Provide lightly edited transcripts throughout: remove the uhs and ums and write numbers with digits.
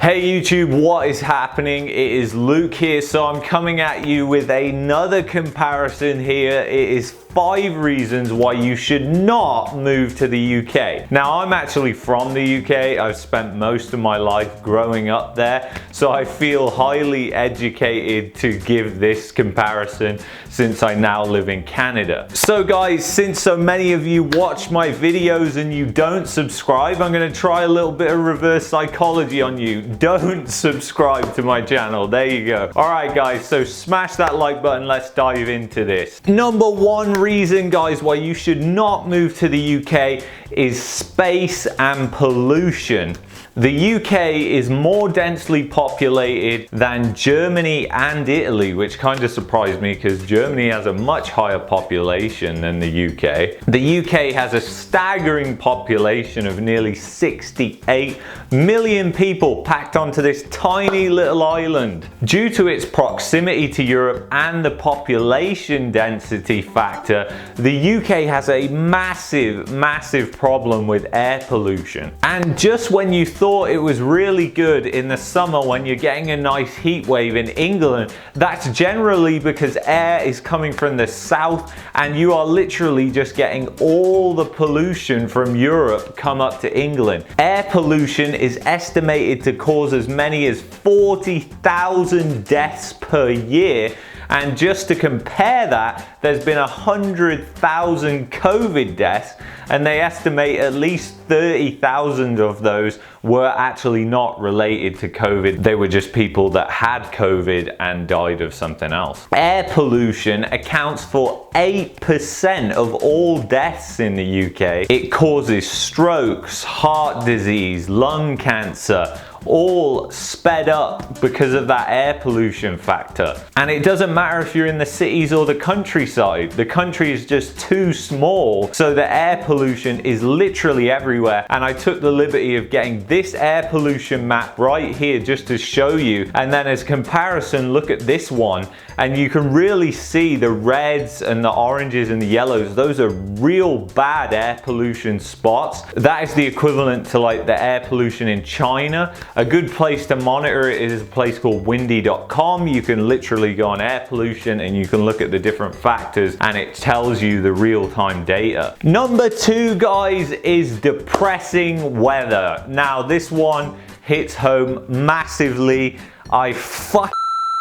Hey YouTube, what is happening? It is Luke here, so I'm coming at you with another comparison here. It is 5 reasons why you should not move to the UK. Now, I'm actually from the UK. I've spent most of my life growing up there, so I feel highly educated to give this comparison since I now live in Canada. So guys, since so many of you watch my videos and you don't subscribe, I'm gonna try a little bit of reverse psychology on you. Don't subscribe to my channel. There you go. All right guys, so smash that like button. Let's dive into this. Number 1 reason, guys, why you should not move to the UK is space and pollution. The UK is more densely populated than Germany and Italy, which kind of surprised me because Germany has a much higher population than the UK. The UK has a staggering population of nearly 68 million people packed onto this tiny little island. Due to its proximity to Europe and the population density factor, the UK has a massive problem with air pollution. And just when you thought it was really good in the summer when you're getting a nice heat wave in England, that's generally because air is coming from the south and you are literally just getting all the pollution from Europe come up to England. Air pollution is estimated to cause as many as 40,000 deaths per year. And just to compare that, there's been 100,000 COVID deaths, and they estimate at least 30,000 of those were actually not related to COVID. They were just people that had COVID and died of something else. Air pollution accounts for 8% of all deaths in the UK. It causes strokes, heart disease, lung cancer, all sped up because of that air pollution factor. And it doesn't matter if you're in the cities or the countryside. The country is just too small, so the air pollution is literally everywhere. And I took the liberty of getting this air pollution map right here just to show you, and then as comparison, look at this one, and you can really see the reds and the oranges and the yellows. Those are real bad air pollution spots. That is the equivalent to like the air pollution in China. A good place to monitor it is a place called windy.com. You can literally go on air pollution and you can look at the different factors and it tells you the real-time data. Number 2, guys, is depressing weather. Now this one hits home massively. I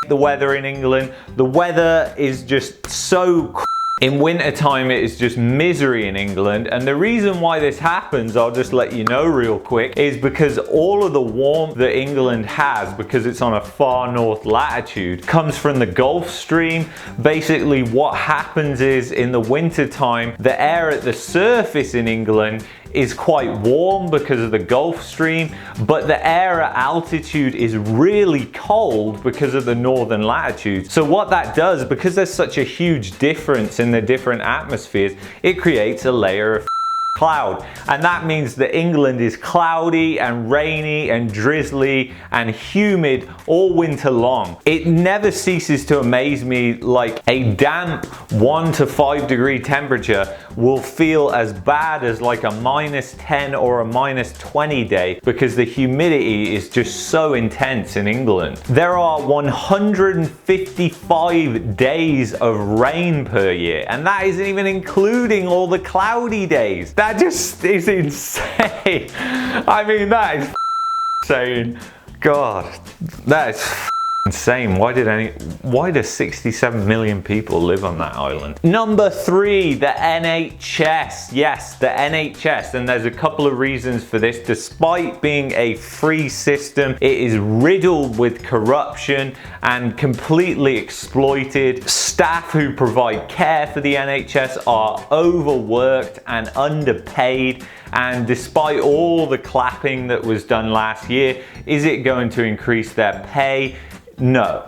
the weather in England. The weather is just so in wintertime, it is just misery in England, and the reason why this happens, I'll just let you know real quick, is because all of the warmth that England has, because it's on a far north latitude, comes from the Gulf Stream. Basically, what happens is in the wintertime, the air at the surface in England is quite warm because of the Gulf Stream, but the air at altitude is really cold because of the northern latitude. So what that does, because there's such a huge difference in the different atmospheres, it creates a layer of cloud, and that means that England is cloudy and rainy and drizzly and humid all winter long. It never ceases to amaze me, like a damp 1 to 5 degree temperature will feel as bad as like a -10 or a -20 day because the humidity is just so intense in England. There are 155 days of rain per year, and that isn't even including all the cloudy days. That just is insane. I mean, that is insane. God, that is insane. Why do 67 million people live on that island? Number 3, the NHS. Yes, the NHS, and there's a couple of reasons for this. Despite being a free system, it is riddled with corruption and completely exploited. Staff who provide care for the NHS are overworked and underpaid. And despite all the clapping that was done last year, is it going to increase their pay? No.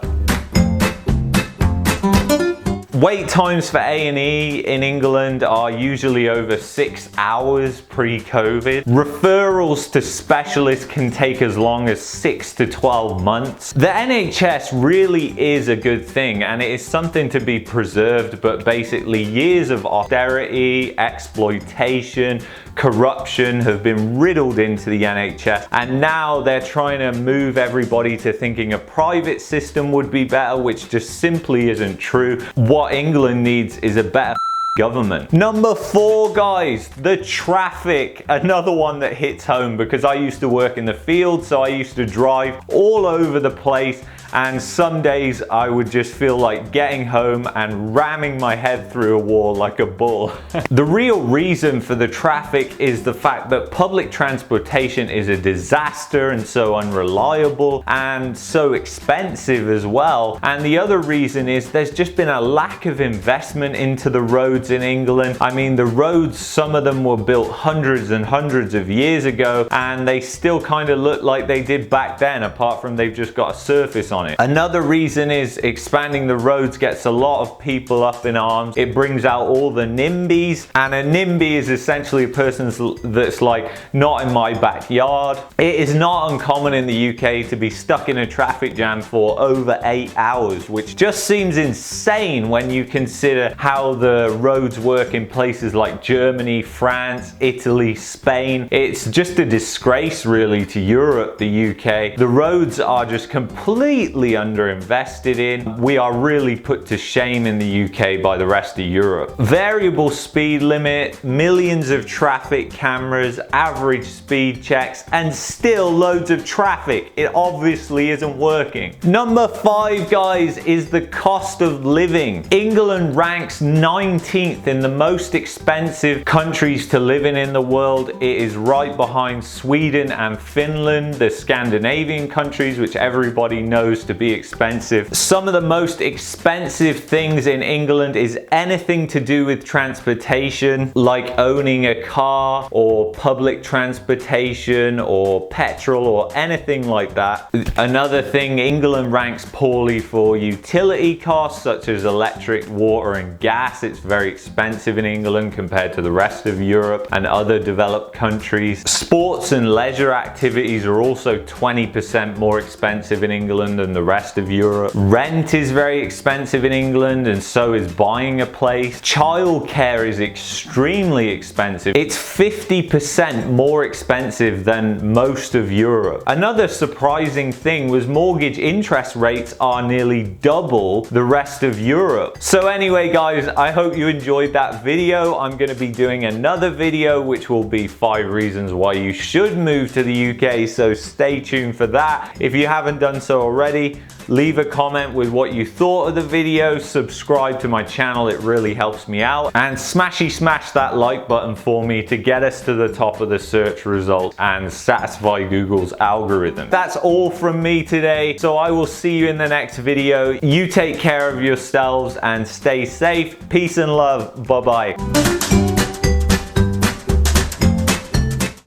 Wait times for A&E in England are usually over 6 hours pre-COVID. Referrals to specialists can take as long as 6 to 12 months. The NHS really is a good thing, and it is something to be preserved, but basically years of austerity, exploitation, corruption have been riddled into the NHS, and now they're trying to move everybody to thinking a private system would be better, which just simply isn't true. What England needs is a better government. Number 4, guys, the traffic. Another one that hits home because I used to work in the field, so I used to drive all over the place, and some days I would just feel like getting home and ramming my head through a wall like a bull. The real reason for the traffic is the fact that public transportation is a disaster and so unreliable and so expensive as well. And the other reason is there's just been a lack of investment into the roads in England. I mean, the roads, some of them were built hundreds and hundreds of years ago, and they still kind of look like they did back then, apart from they've just got a surface on it. Another reason is expanding the roads gets a lot of people up in arms. It brings out all the NIMBYs, and a NIMBY is essentially a person that's like, not in my backyard. It is not uncommon in the UK to be stuck in a traffic jam for over 8 hours, which just seems insane when you consider how the roads work in places like Germany, France, Italy, Spain. It's just a disgrace really to Europe, the UK. The roads are just completely underinvested in. We are really put to shame in the UK by the rest of Europe. Variable speed limit, millions of traffic cameras, average speed checks, and still loads of traffic. It obviously isn't working. Number 5, guys, is the cost of living. England ranks 19th in the most expensive countries to live in the world. It is right behind Sweden and Finland, the Scandinavian countries, which everybody knows to be expensive. Some of the most expensive things in England is anything to do with transportation, like owning a car or public transportation or petrol or anything like that. Another thing, England ranks poorly for utility costs such as electric, water and gas. It's very expensive in England compared to the rest of Europe and other developed countries. Sports and leisure activities are also 20% more expensive in England than the rest of Europe. Rent is very expensive in England, and so is buying a place. Childcare is extremely expensive. It's 50% more expensive than most of Europe. Another surprising thing was mortgage interest rates are nearly double the rest of Europe. So anyway, guys, I hope you enjoyed that video. I'm going to be doing another video which will be 5 reasons why you should move to the UK, so stay tuned for that. If you haven't done so already, leave a comment with what you thought of the video, subscribe to my channel, it really helps me out, and smash that like button for me to get us to the top of the search results and satisfy Google's algorithm. That's all from me today, so I will see you in the next video. You take care of yourselves and stay safe. Peace and love. Bye bye.